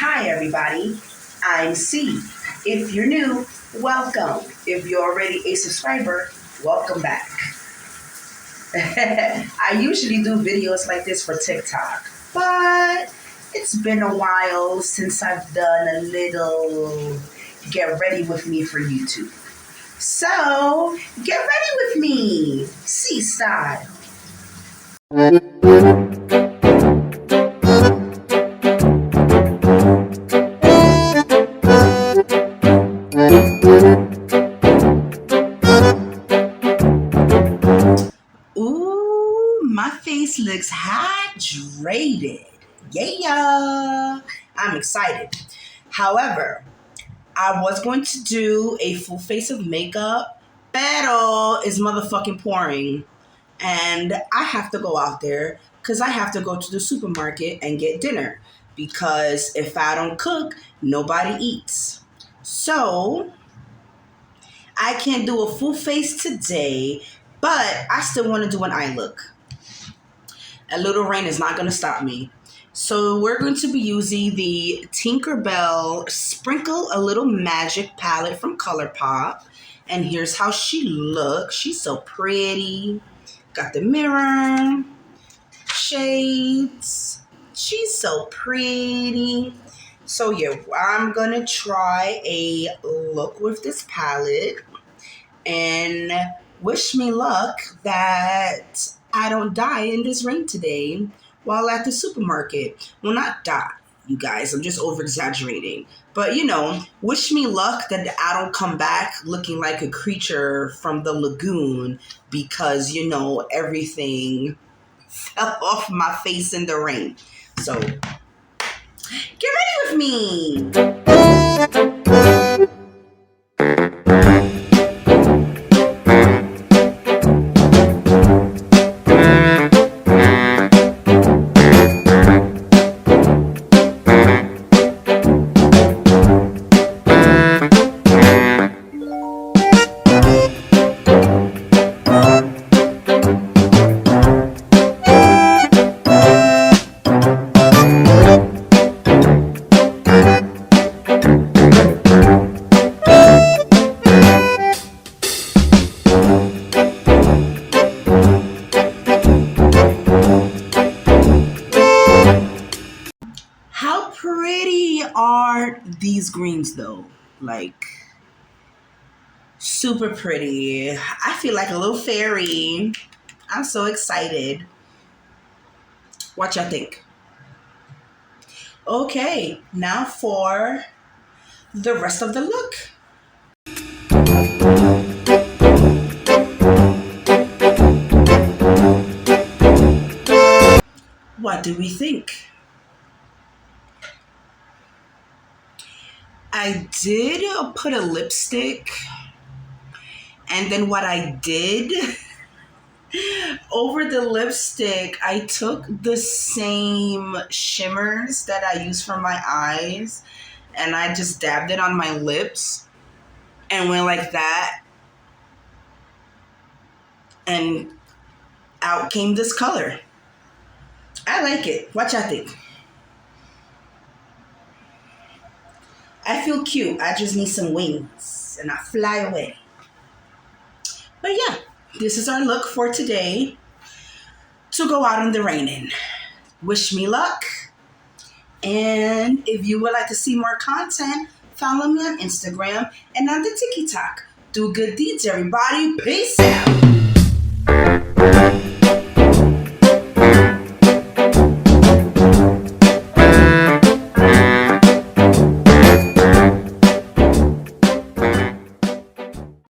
Hi, everybody. I'm C. If you're new, welcome. If you're already a subscriber, welcome back. I usually do videos like this for TikTok, but it's been a while since I've done a little get ready with me for YouTube. So, get ready with me, C style. Ooh, my face looks hydrated. Yeah, I'm excited. However, I was going to do a full face of makeup, pero it's motherfucking pouring. And I have to go out there because I have to go to the supermarket and get dinner. Because if I don't cook, nobody eats. So I can't do a full face today, but I still want to do an eye look. A little rain is not going to stop me. So we're going to be using the Tinkerbell Sprinkle a Little Magic palette from Colourpop. And here's how she looks. She's so pretty. Got the mirror, shades. She's so pretty. So yeah, I'm going to try a look with this palette. And wish me luck that I don't die in this rain today while at the supermarket. Well, not die, you guys. I'm just over exaggerating. But, wish me luck that I don't come back looking like a creature from the lagoon because, everything fell off my face in the rain. So, get ready with me. How pretty are these greens though? Like, super pretty. I feel like a little fairy. I'm so excited. What y'all think? Okay, now for the rest of the look. What do we think? I did put a lipstick, and then what I did over the lipstick, I took the same shimmers that I use for my eyes, and I just dabbed it on my lips and went like that, and out came this color. I like it. What y'all think? I feel cute. I just need some wings and I fly away. But yeah, this is our look for today to go out in the rain in. Wish me luck. And if you would like to see more content, follow me on Instagram and on the TikTok. Do good deeds, everybody. Peace out.